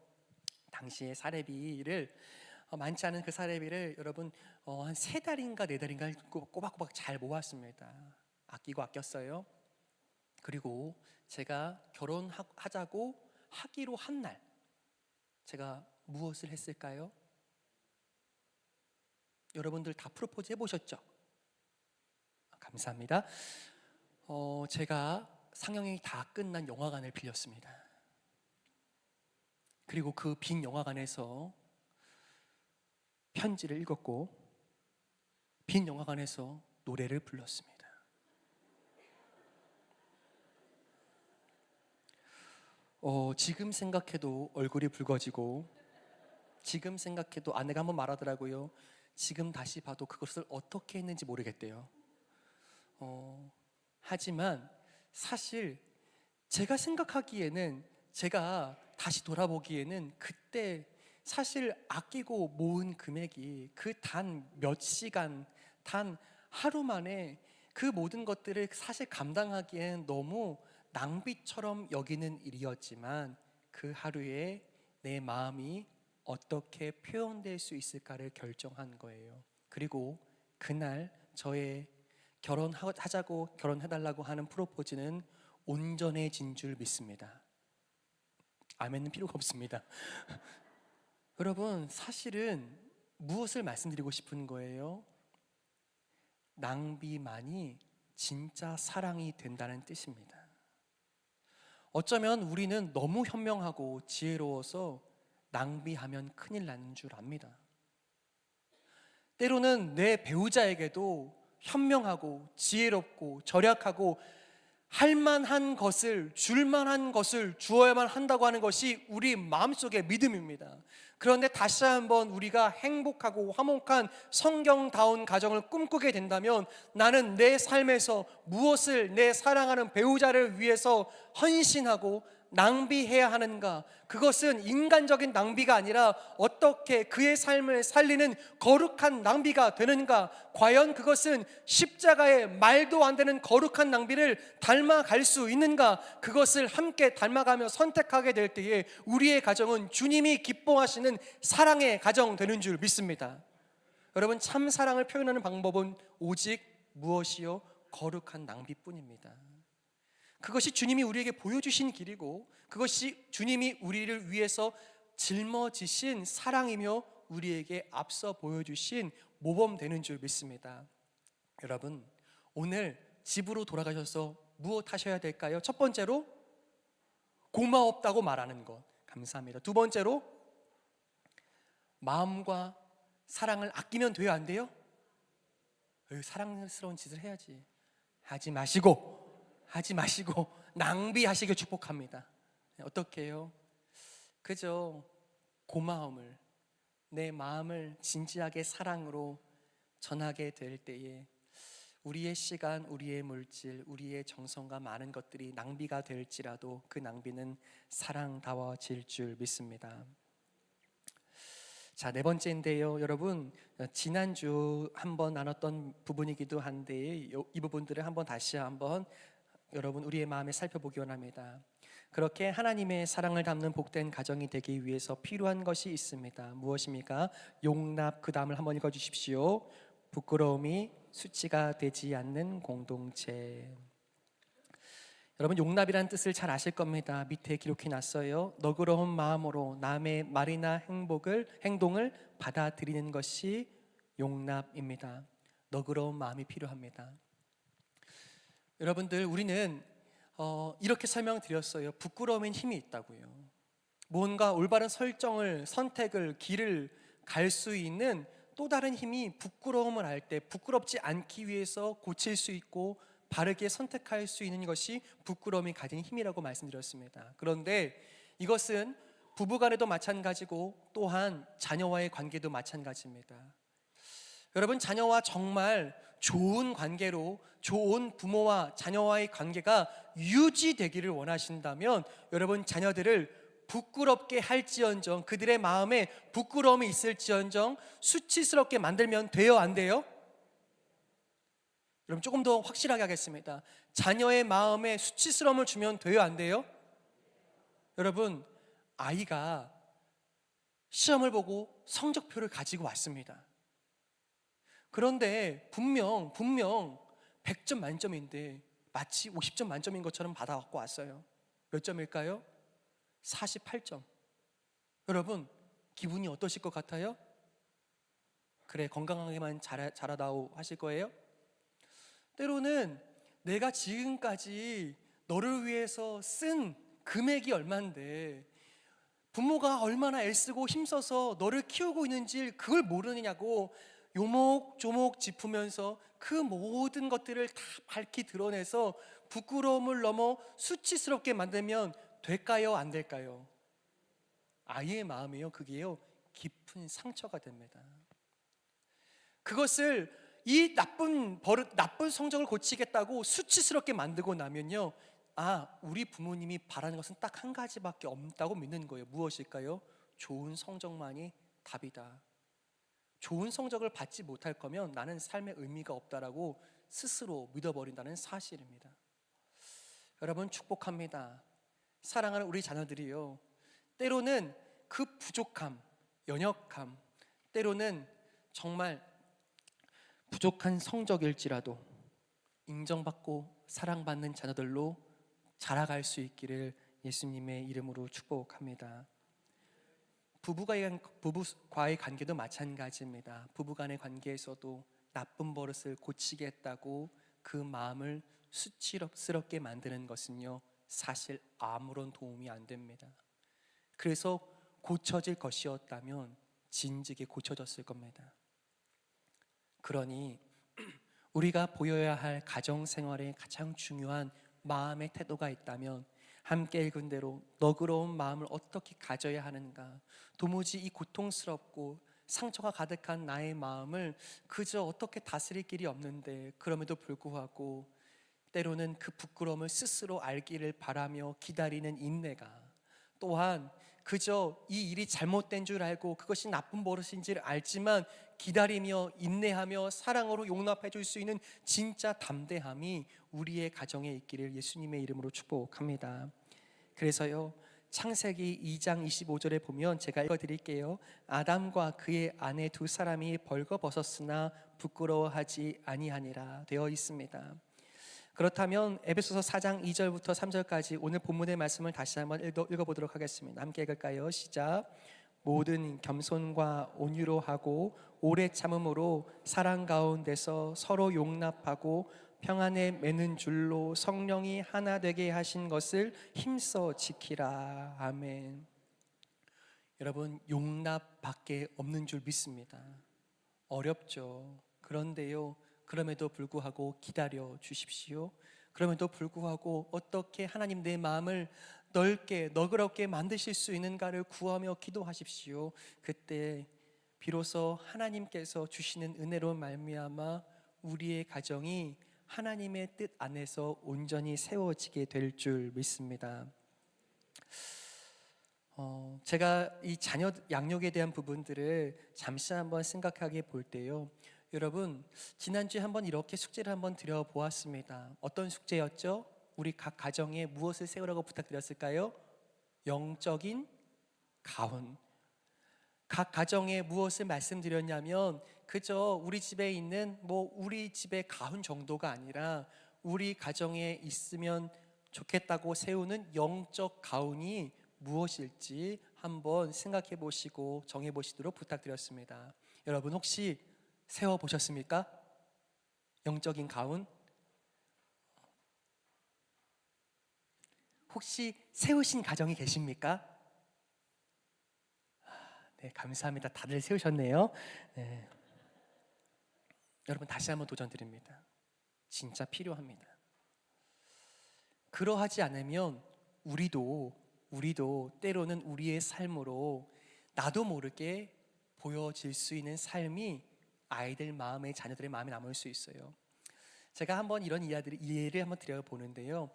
당시에 사례비를 많지 않은 그 사례비를 여러분 한 3달인가 4달인가 꼬박꼬박 잘 모았습니다. 아끼고 아꼈어요. 그리고 제가 결혼하자고 하기로 한 날 제가 무엇을 했을까요? 여러분들 다 프로포즈 해보셨죠? 감사합니다. 제가 상영이 다 끝난 영화관을 빌렸습니다. 그리고 그 빈 영화관에서 편지를 읽었고 빈 영화관에서 노래를 불렀습니다. 지금 생각해도 얼굴이 붉어지고, 지금 생각해도 아내가 한번 말하더라고요. 지금 다시 봐도 그것을 어떻게 했는지 모르겠대요. 하지만 사실 제가 생각하기에는, 제가 다시 돌아보기에는 그때 사실 아끼고 모은 금액이 그 단 몇 시간, 단 하루 만에 그 모든 것들을 사실 감당하기엔 너무 낭비처럼 여기는 일이었지만 그 하루에 내 마음이 어떻게 표현될 수 있을까를 결정한 거예요. 그리고 그날 저의 결혼하자고, 결혼해달라고 하는 프로포즈는 온전해진 줄 믿습니다. 아멘은 필요가 없습니다. 여러분, 사실은 무엇을 말씀드리고 싶은 거예요? 낭비만이 진짜 사랑이 된다는 뜻입니다. 어쩌면 우리는 너무 현명하고 지혜로워서 낭비하면 큰일 나는 줄 압니다. 때로는 내 배우자에게도 현명하고 지혜롭고 절약하고 할만한 것을, 줄만한 것을 주어야만 한다고 하는 것이 우리 마음속의 믿음입니다. 그런데 다시 한번 우리가 행복하고 화목한 성경다운 가정을 꿈꾸게 된다면 나는 내 삶에서 무엇을 내 사랑하는 배우자를 위해서 헌신하고 낭비해야 하는가? 그것은 인간적인 낭비가 아니라 어떻게 그의 삶을 살리는 거룩한 낭비가 되는가? 과연 그것은 십자가의 말도 안 되는 거룩한 낭비를 닮아갈 수 있는가? 그것을 함께 닮아가며 선택하게 될 때에 우리의 가정은 주님이 기뻐하시는 사랑의 가정 되는 줄 믿습니다. 여러분, 참 사랑을 표현하는 방법은 오직 무엇이요? 거룩한 낭비뿐입니다. 그것이 주님이 우리에게 보여주신 길이고, 그것이 주님이 우리를 위해서 짊어지신 사랑이며 우리에게 앞서 보여주신 모범 되는 줄 믿습니다. 여러분, 오늘 집으로 돌아가셔서 무엇 하셔야 될까요? 첫 번째로 고마웠다고 말하는 것, 감사합니다. 두 번째로 마음과 사랑을 아끼면 돼요, 안 돼요? 사랑스러운 짓을 해야지. 하지 마시고 낭비하시길 축복합니다. 어떻게 해요? 그저 고마움을, 내 마음을 진지하게 사랑으로 전하게 될 때에 우리의 시간, 우리의 물질, 우리의 정성과 많은 것들이 낭비가 될지라도 그 낭비는 사랑다워질 줄 믿습니다. 자, 네 번째인데요, 여러분, 지난주 한번 나눴던 부분이기도 한데 이 부분들을 한번 다시 한번 여러분 우리의 마음에 살펴보기 원합니다. 그렇게 하나님의 사랑을 담는 복된 가정이 되기 위해서 필요한 것이 있습니다. 무엇입니까? 용납. 그 다음을 한번 읽어주십시오. 부끄러움이 수치가 되지 않는 공동체. 여러분, 용납이라는 뜻을 잘 아실 겁니다. 밑에 기록해 놨어요. 너그러운 마음으로 남의 말이나 행동을 받아들이는 것이 용납입니다. 너그러운 마음이 필요합니다. 여러분들, 우리는 이렇게 설명드렸어요. 부끄러움엔 힘이 있다고요. 뭔가 올바른 선택을, 길을 갈 수 있는 또 다른 힘이 부끄러움을 알 때 부끄럽지 않기 위해서 고칠 수 있고 바르게 선택할 수 있는 것이 부끄러움이 가진 힘이라고 말씀드렸습니다. 그런데 이것은 부부간에도 마찬가지고 또한 자녀와의 관계도 마찬가지입니다. 여러분, 자녀와 정말 좋은 관계로, 좋은 부모와 자녀와의 관계가 유지되기를 원하신다면 여러분, 자녀들을 부끄럽게 할지언정, 그들의 마음에 부끄러움이 있을지언정 수치스럽게 만들면 돼요, 안 돼요? 여러분, 조금 더 확실하게 하겠습니다. 자녀의 마음에 수치스러움을 주면 돼요, 안 돼요? 여러분, 아이가 시험을 보고 성적표를 가지고 왔습니다. 그런데 분명 100점 만점인데 마치 50점 만점인 것처럼 받아갖고 왔어요. 몇 점일까요? 48점. 여러분, 기분이 어떠실 것 같아요? 그래, 건강하게만 자라다오 하실 거예요? 때로는 내가 지금까지 너를 위해서 쓴 금액이 얼만데, 부모가 얼마나 애쓰고 힘써서 너를 키우고 있는지 그걸 모르느냐고 요목조목 짚으면서 그 모든 것들을 다 밝히 드러내서 부끄러움을 넘어 수치스럽게 만들면 될까요, 안 될까요? 아이의 마음이요, 그게요, 깊은 상처가 됩니다. 그것을 이 나쁜 버릇, 나쁜 성적을 고치겠다고 수치스럽게 만들고 나면요, 우리 부모님이 바라는 것은 딱 한 가지밖에 없다고 믿는 거예요. 무엇일까요? 좋은 성적만이 답이다. 좋은 성적을 받지 못할 거면 나는 삶의 의미가 없다라고 스스로 믿어버린다는 사실입니다. 여러분, 축복합니다. 사랑하는 우리 자녀들이요, 때로는 그 부족함, 연약함, 때로는 정말 부족한 성적일지라도 인정받고 사랑받는 자녀들로 자라갈 수 있기를 예수님의 이름으로 축복합니다. 부부과의 관계도 마찬가지입니다. 부부간의 관계에서도 나쁜 버릇을 고치겠다고 그 마음을 수치스럽게 만드는 것은요, 사실 아무런 도움이 안 됩니다. 그래서 고쳐질 것이었다면 진즉에 고쳐졌을 겁니다. 그러니 우리가 보여야 할 가정생활에 가장 중요한 마음의 태도가 있다면 함께 읽은 대로 너그러운 마음을 어떻게 가져야 하는가, 도무지 이 고통스럽고 상처가 가득한 나의 마음을 그저 어떻게 다스릴 길이 없는데 그럼에도 불구하고 때로는 그 부끄러움을 스스로 알기를 바라며 기다리는 인내가, 또한 그저 이 일이 잘못된 줄 알고 그것이 나쁜 버릇인지를 알지만 기다리며 인내하며 사랑으로 용납해 줄 수 있는 진짜 담대함이 우리의 가정에 있기를 예수님의 이름으로 축복합니다. 그래서요, 창세기 2장 25절에 보면 제가 읽어드릴게요. 아담과 그의 아내 두 사람이 벌거벗었으나 부끄러워하지 아니하니라 되어 있습니다. 그렇다면 에베소서 4장 2절부터 3절까지 오늘 본문의 말씀을 다시 한번 읽어보도록 하겠습니다. 함께 읽을까요? 시작. 모든 겸손과 온유로 하고 오래 참음으로 사랑 가운데서 서로 용납하고 평안에 매는 줄로 성령이 하나 되게 하신 것을 힘써 지키라. 아멘. 여러분, 용납밖에 없는 줄 믿습니다. 어렵죠. 그런데요, 그럼에도 불구하고 기다려 주십시오. 그럼에도 불구하고 어떻게 하나님 내 마음을 넓게 너그럽게 만드실 수 있는가를 구하며 기도하십시오. 그때 비로소 하나님께서 주시는 은혜로 말미암아 우리의 가정이 하나님의 뜻 안에서 온전히 세워지게 될 줄 믿습니다. 제가 이 자녀 양육에 대한 부분들을 잠시 한번 생각하게 볼 때요, 여러분, 지난주에 한번 이렇게 숙제를 한번 드려보았습니다. 어떤 숙제였죠? 우리 각 가정에 무엇을 세우라고 부탁드렸을까요? 영적인 가훈. 각 가정에 무엇을 말씀드렸냐면 그저 우리 집에 있는 우리 집의 가훈 정도가 아니라 우리 가정에 있으면 좋겠다고 세우는 영적 가훈이 무엇일지 한번 생각해 보시고 정해 보시도록 부탁드렸습니다. 여러분, 혹시 세워 보셨습니까? 영적인 가훈? 혹시 세우신 가정이 계십니까? 네, 감사합니다. 다들 세우셨네요. 네. 여러분, 다시 한번 도전드립니다. 진짜 필요합니다. 그러하지 않으면 우리도 때로는 우리의 삶으로 나도 모르게 보여질 수 있는 삶이 아이들 마음에, 자녀들의 마음에 남을 수 있어요. 제가 한번 이런 이해를 한번 드려보는데요,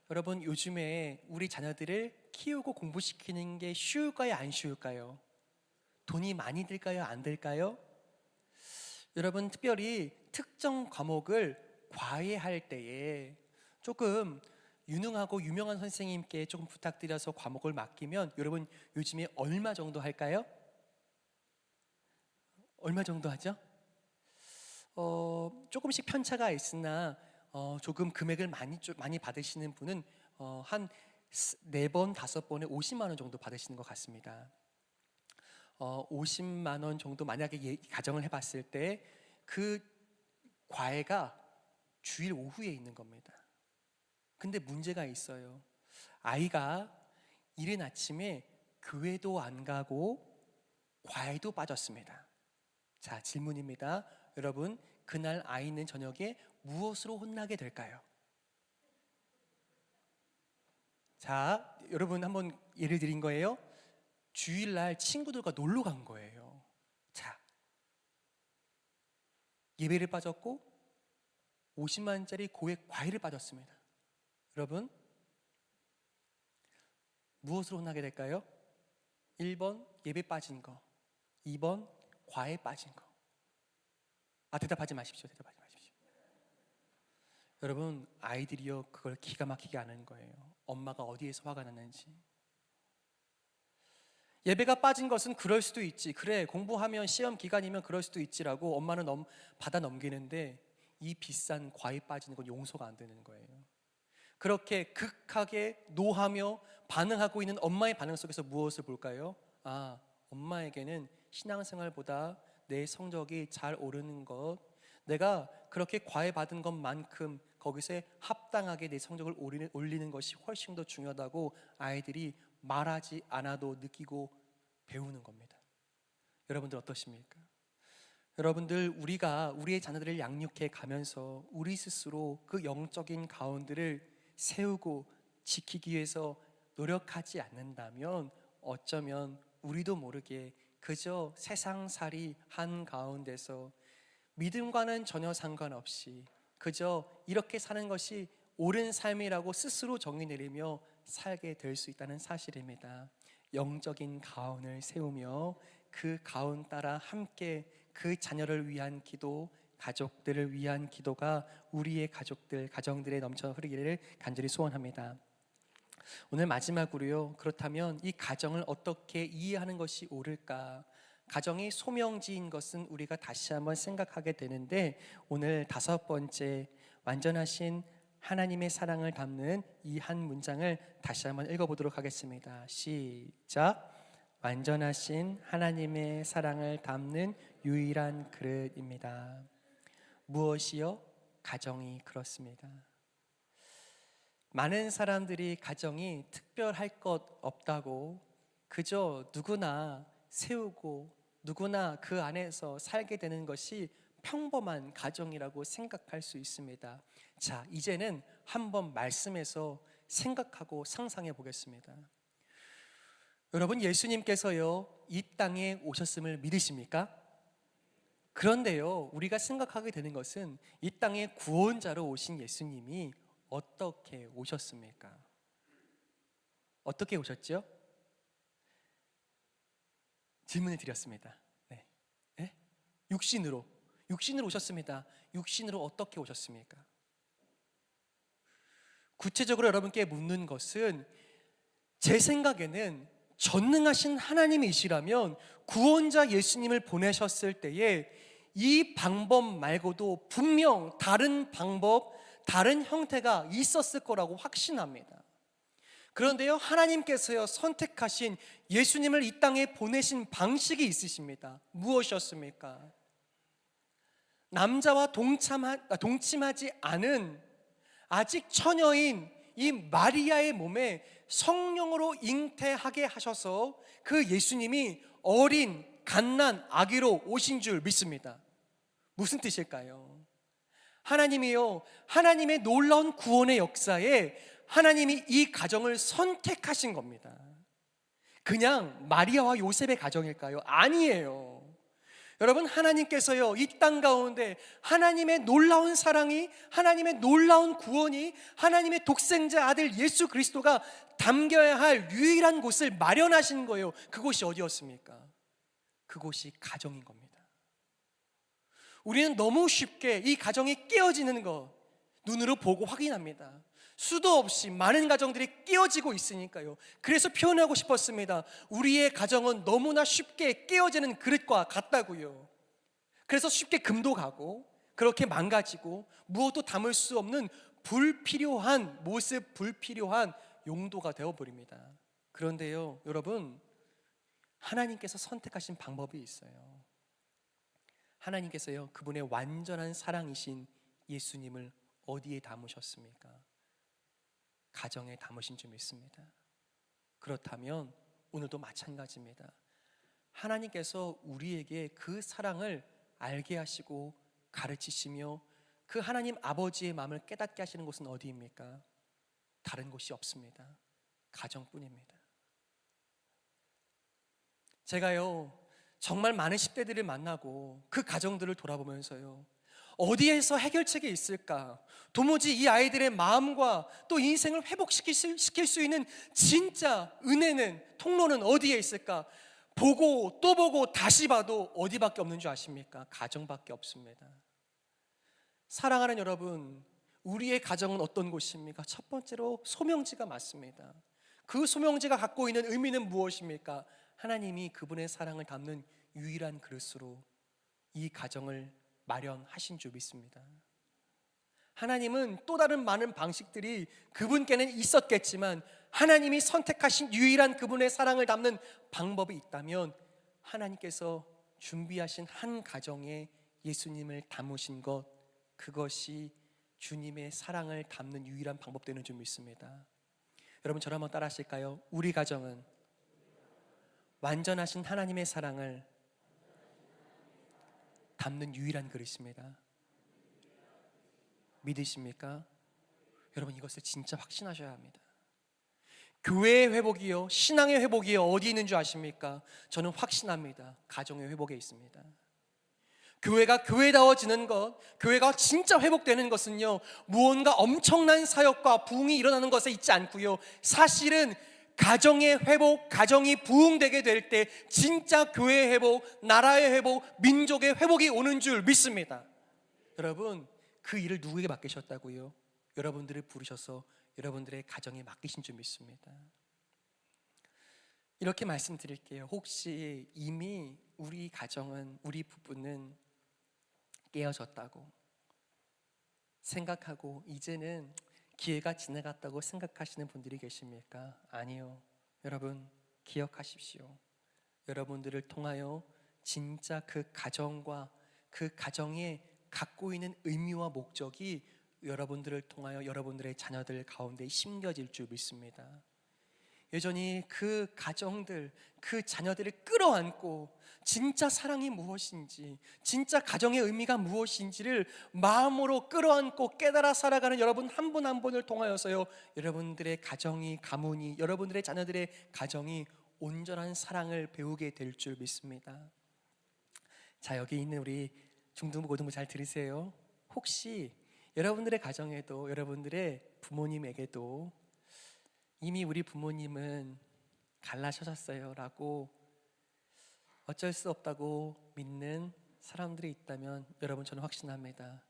여러분, 요즘에 우리 자녀들을 키우고 공부시키는 게 쉬울까요, 안 쉬울까요? 돈이 많이 들까요, 안 들까요? 여러분, 특별히 특정 과목을 과외할 때에 조금 유능하고 유명한 선생님께 조금 부탁드려서 과목을 맡기면 여러분, 요즘에 얼마 정도 할까요? 얼마 정도 하죠? 조금씩 편차가 있으나 조금 금액을 많이 받으시는 분은 한 4번, 5번에 50만 원 정도 받으시는 것 같습니다. 50만 원 정도 만약에 가정을 해봤을 때 그 과외가 주일 오후에 있는 겁니다. 근데 문제가 있어요. 아이가 이른 아침에 교회도 안 가고 과외도 빠졌습니다. 자, 질문입니다. 여러분, 그날 아이는 저녁에 무엇으로 혼나게 될까요? 자, 여러분, 한번 예를 드린 거예요. 주일날 친구들과 놀러 간 거예요. 자, 예배를 빠졌고 50만 원짜리 고액 과외를 빠졌습니다. 여러분, 무엇으로 혼나게 될까요? 1번 예배 빠진 거, 2번 과외 빠진 거. 대답하지 마십시오. 여러분, 아이들이요, 그걸 기가 막히게 아는 거예요. 엄마가 어디에서 화가 났는지. 예배가 빠진 것은 그럴 수도 있지, 그래, 공부하면 시험 기간이면 그럴 수도 있지라고 엄마는 받아 넘기는데, 이 비싼 과외 빠지는 건 용서가 안 되는 거예요. 그렇게 극하게 노하며 반응하고 있는 엄마의 반응 속에서 무엇을 볼까요? 엄마에게는 신앙생활보다 내 성적이 잘 오르는 것, 내가 그렇게 과외받은 것만큼 거기서 합당하게 내 성적을 올리는 것이 훨씬 더 중요하다고 아이들이 말하지 않아도 느끼고 배우는 겁니다. 여러분들 어떠십니까? 여러분들, 우리가 우리의 자녀들을 양육해 가면서 우리 스스로 그 영적인 가운데를 세우고 지키기 위해서 노력하지 않는다면 어쩌면 우리도 모르게 그저 세상살이 한 가운데서 믿음과는 전혀 상관없이 그저 이렇게 사는 것이 옳은 삶이라고 스스로 정의 내리며 살게 될 수 있다는 사실입니다. 영적인 가훈을 세우며 그 가훈 따라 함께 그 자녀를 위한 기도, 가족들을 위한 기도가 우리의 가정들에 넘쳐 흐르기를 간절히 소원합니다. 오늘 마지막으로요, 그렇다면 이 가정을 어떻게 이해하는 것이 옳을까? 가정이 소명지인 것은 우리가 다시 한번 생각하게 되는데, 오늘 5번째, 완전하신 하나님의 사랑을 담는 이 한 문장을 다시 한번 읽어보도록 하겠습니다. 시작. 완전하신 하나님의 사랑을 담는 유일한 그릇입니다. 무엇이요? 가정이 그렇습니다. 많은 사람들이 가정이 특별할 것 없다고, 그저 누구나 세우고 누구나 그 안에서 살게 되는 것이 평범한 가정이라고 생각할 수 있습니다. 자, 이제는 한번 말씀에서 생각하고 상상해 보겠습니다. 여러분, 예수님께서요, 이 땅에 오셨음을 믿으십니까? 그런데요, 우리가 생각하게 되는 것은 이 땅에 구원자로 오신 예수님이 어떻게 오셨습니까? 어떻게 오셨죠? 질문을 드렸습니다. 네. 네? 육신으로 오셨습니다. 육신으로 어떻게 오셨습니까? 구체적으로 여러분께 묻는 것은, 제 생각에는 전능하신 하나님이시라면 구원자 예수님을 보내셨을 때에 이 방법 말고도 분명 다른 방법, 다른 형태가 있었을 거라고 확신합니다. 그런데요, 하나님께서요 선택하신 예수님을 이 땅에 보내신 방식이 있으십니다. 무엇이었습니까? 남자와 동침하지 않은 아직 처녀인 이 마리아의 몸에 성령으로 잉태하게 하셔서 그 예수님이 어린 갓난 아기로 오신 줄 믿습니다. 무슨 뜻일까요? 하나님이요, 하나님의 놀라운 구원의 역사에 하나님이 이 가정을 선택하신 겁니다. 그냥 마리아와 요셉의 가정일까요? 아니에요. 여러분, 하나님께서요 이 땅 가운데 하나님의 놀라운 사랑이, 하나님의 놀라운 구원이, 하나님의 독생자 아들 예수 그리스도가 담겨야 할 유일한 곳을 마련하신 거예요. 그곳이 어디였습니까? 그곳이 가정인 겁니다. 우리는 너무 쉽게 이 가정이 깨어지는 것 눈으로 보고 확인합니다. 수도 없이 많은 가정들이 깨어지고 있으니까요. 그래서 표현하고 싶었습니다. 우리의 가정은 너무나 쉽게 깨어지는 그릇과 같다고요. 그래서 쉽게 금도 가고 그렇게 망가지고 무엇도 담을 수 없는 불필요한 모습, 불필요한 용도가 되어버립니다. 그런데요, 여러분, 하나님께서 선택하신 방법이 있어요. 하나님께서요 그분의 완전한 사랑이신 예수님을 어디에 담으셨습니까? 가정에 담으신 줄 믿습니다. 그렇다면 오늘도 마찬가지입니다. 하나님께서 우리에게 그 사랑을 알게 하시고 가르치시며 그 하나님 아버지의 마음을 깨닫게 하시는 곳은 어디입니까? 다른 곳이 없습니다. 가정뿐입니다. 제가요 정말 많은 10대들을 만나고 그 가정들을 돌아보면서요, 어디에서 해결책이 있을까? 도무지 이 아이들의 마음과 또 인생을 회복시킬 수 있는 진짜 은혜는, 통로는 어디에 있을까? 보고 또 보고 다시 봐도 어디밖에 없는 줄 아십니까? 가정밖에 없습니다. 사랑하는 여러분, 우리의 가정은 어떤 곳입니까? 첫 번째로 소명지가 맞습니다. 그 소명지가 갖고 있는 의미는 무엇입니까? 하나님이 그분의 사랑을 담는 유일한 그릇으로 이 가정을 마련하신 줄 믿습니다. 하나님은 또 다른 많은 방식들이 그분께는 있었겠지만, 하나님이 선택하신 유일한 그분의 사랑을 담는 방법이 있다면 하나님께서 준비하신 한 가정에 예수님을 담으신 것, 그것이 주님의 사랑을 담는 유일한 방법 되는 줄 믿습니다. 여러분, 저를 한번 따라 하실까요? 우리 가정은 완전하신 하나님의 사랑을 담는 유일한 그릇입니다. 믿으십니까? 여러분, 이것을 진짜 확신하셔야 합니다. 교회의 회복이요, 신앙의 회복이요, 어디 있는 줄 아십니까? 저는 확신합니다. 가정의 회복에 있습니다. 교회가 교회다워지는 것, 교회가 진짜 회복되는 것은요, 무언가 엄청난 사역과 부흥이 일어나는 것에 있지 않고요, 사실은 가정의 회복, 가정이 부흥되게 될 때 진짜 교회의 회복, 나라의 회복, 민족의 회복이 오는 줄 믿습니다. 여러분, 그 일을 누구에게 맡기셨다고요? 여러분들을 부르셔서 여러분들의 가정에 맡기신 줄 믿습니다. 이렇게 말씀드릴게요. 혹시 이미 우리 가정은, 우리 부부는 깨어졌다고 생각하고 이제는 기회가 지나갔다고 생각하시는 분들이 계십니까? 아니요. 여러분, 기억하십시오. 여러분들을 통하여 진짜 그 가정과 그 가정에 갖고 있는 의미와 목적이 여러분들을 통하여 여러분들의 자녀들 가운데 심겨질 줄 믿습니다. 여전히 그 가정들, 그 자녀들을 끌어안고 진짜 사랑이 무엇인지, 진짜 가정의 의미가 무엇인지를 마음으로 끌어안고 깨달아 살아가는 여러분 한 분 한 분을 통하여서요, 여러분들의 가정이, 가문이, 여러분들의 자녀들의 가정이 온전한 사랑을 배우게 될 줄 믿습니다. 자, 여기 있는 우리 중등부, 고등부 잘 들으세요. 혹시 여러분들의 가정에도, 여러분들의 부모님에게도 이미 우리 부모님은 갈라서셨어요 라고 어쩔 수 없다고 믿는 사람들이 있다면, 여러분, 저는 확신합니다.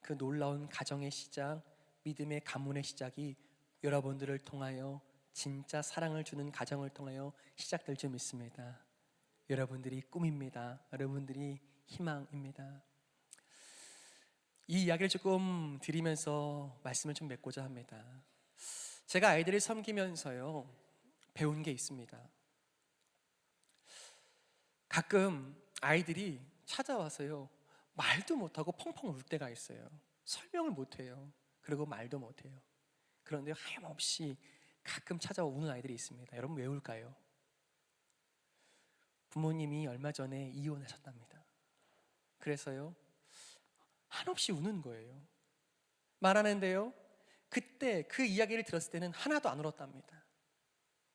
그 놀라운 가정의 시작, 믿음의 가문의 시작이 여러분들을 통하여 진짜 사랑을 주는 가정을 통하여 시작될 줄 믿습니다. 여러분들이 꿈입니다. 여러분들이 희망입니다. 이 이야기를 조금 드리면서 말씀을 좀 맺고자 합니다. 제가 아이들을 섬기면서요, 배운 게 있습니다. 가끔 아이들이 찾아와서요, 말도 못하고 펑펑 울 때가 있어요. 설명을 못해요. 그리고 말도 못해요. 그런데 하염없이 가끔 찾아와 우는 아이들이 있습니다. 여러분, 왜 울까요? 부모님이 얼마 전에 이혼하셨답니다. 그래서요, 한없이 우는 거예요. 말하는데요, 그때 그 이야기를 들었을 때는 하나도 안 울었답니다.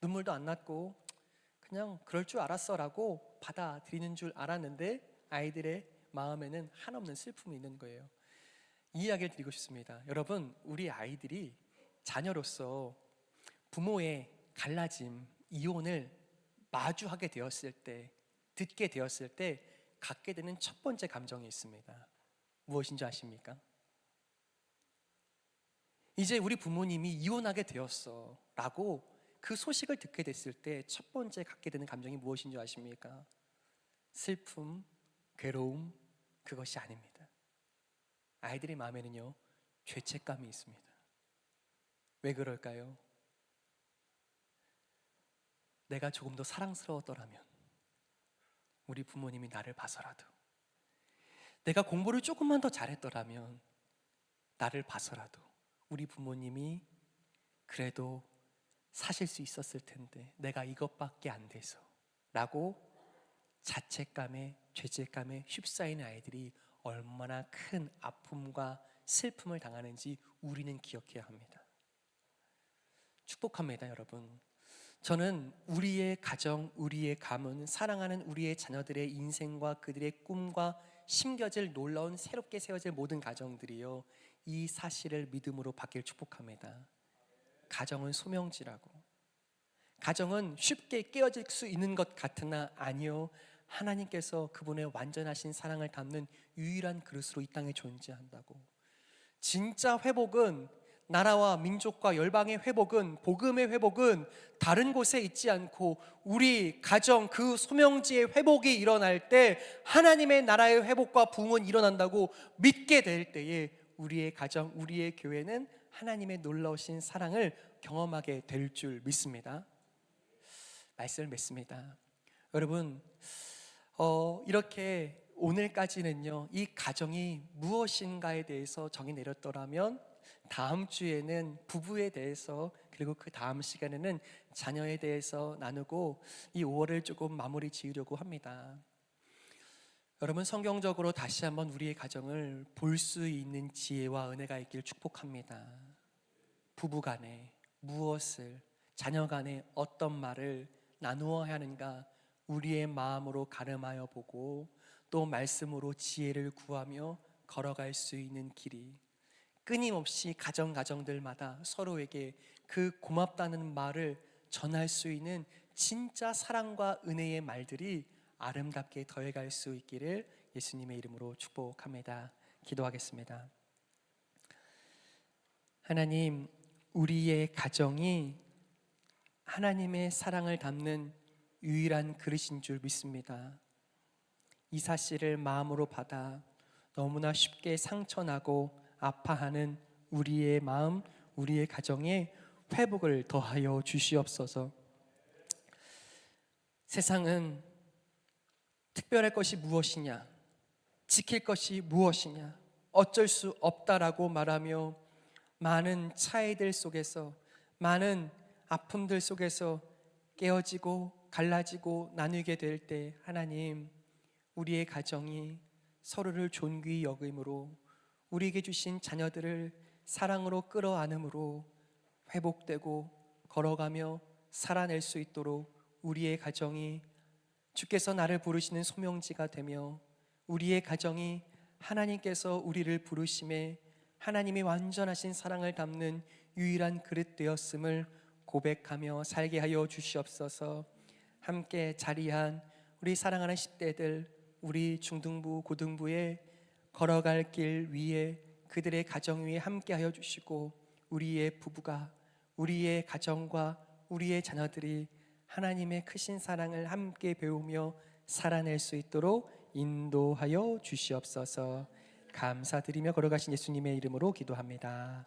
눈물도 안 났고 그냥 그럴 줄 알았어 라고 받아들이는 줄 알았는데, 아이들의 마음에는 한없는 슬픔이 있는 거예요. 이 이야기를 드리고 싶습니다. 여러분, 우리 아이들이 자녀로서 부모의 갈라짐, 이혼을 마주하게 되었을 때, 듣게 되었을 때 갖게 되는 첫 번째 감정이 있습니다. 무엇인지 아십니까? 이제 우리 부모님이 이혼하게 되었어 라고 그 소식을 듣게 됐을 때 첫 번째 갖게 되는 감정이 무엇인지 아십니까? 슬픔, 괴로움, 그것이 아닙니다. 아이들의 마음에는요, 죄책감이 있습니다. 왜 그럴까요? 내가 조금 더 사랑스러웠더라면, 우리 부모님이 나를 봐서라도, 내가 공부를 조금만 더 잘했더라면, 나를 봐서라도 우리 부모님이 그래도 사실 수 있었을 텐데 내가 이것밖에 안 돼서 라고 자책감에, 죄책감에 휩싸이는 아이들이 얼마나 큰 아픔과 슬픔을 당하는지 우리는 기억해야 합니다. 축복합니다, 여러분. 저는 우리의 가정, 우리의 가문, 사랑하는 우리의 자녀들의 인생과 그들의 꿈과 심겨질 놀라운 새롭게 세워질 모든 가정들이요, 이 사실을 믿음으로 받길 축복합니다. 가정은 소명지라고. 가정은 쉽게 깨어질 수 있는 것 같으나 아니요, 하나님께서 그분의 완전하신 사랑을 담는 유일한 그릇으로 이 땅에 존재한다고. 진짜 회복은, 나라와 민족과 열방의 회복은, 복음의 회복은 다른 곳에 있지 않고 우리 가정, 그 소명지의 회복이 일어날 때 하나님의 나라의 회복과 부흥은 일어난다고 믿게 될 때에 우리의 가정, 우리의 교회는 하나님의 놀라우신 사랑을 경험하게 될 줄 믿습니다. 말씀을 맺습니다. 여러분, 이렇게 오늘까지는요, 이 가정이 무엇인가에 대해서 정의 내렸더라면, 다음 주에는 부부에 대해서, 그리고 그 다음 시간에는 자녀에 대해서 나누고 이 5월을 조금 마무리 지으려고 합니다. 여러분, 성경적으로 다시 한번 우리의 가정을 볼 수 있는 지혜와 은혜가 있길 축복합니다. 부부 간에 무엇을, 자녀 간에 어떤 말을 나누어야 하는가 우리의 마음으로 가름하여 보고, 또 말씀으로 지혜를 구하며 걸어갈 수 있는 길이, 끊임없이 가정들마다 서로에게 그 고맙다는 말을 전할 수 있는 진짜 사랑과 은혜의 말들이 아름답게 더해갈 수 있기를 예수님의 이름으로 축복합니다. 기도하겠습니다. 하나님, 우리의 가정이 하나님의 사랑을 담는 유일한 그릇인 줄 믿습니다. 이 사실을 마음으로 받아 너무나 쉽게 상처나고 아파하는 우리의 마음, 우리의 가정에 회복을 더하여 주시옵소서. 세상은 특별할 것이 무엇이냐, 지킬 것이 무엇이냐, 어쩔 수 없다라고 말하며 많은 차이들 속에서, 많은 아픔들 속에서 깨어지고 갈라지고 나누게 될 때, 하나님, 우리의 가정이 서로를 존귀히 여김으로, 우리에게 주신 자녀들을 사랑으로 끌어안음으로 회복되고 걸어가며 살아낼 수 있도록 우리의 가정이 주께서 나를 부르시는 소명지가 되며, 우리의 가정이 하나님께서 우리를 부르심에 하나님의 완전하신 사랑을 담는 유일한 그릇 되었음을 고백하며 살게 하여 주시옵소서. 함께 자리한 우리 사랑하는 10대들, 우리 중등부, 고등부에 걸어갈 길 위에 그들의 가정 위에 함께 하여 주시고, 우리의 부부가, 우리의 가정과 우리의 자녀들이 하나님의 크신 사랑을 함께 배우며 살아낼 수 있도록 인도하여 주시옵소서. 감사드리며 걸어가신 예수님의 이름으로 기도합니다.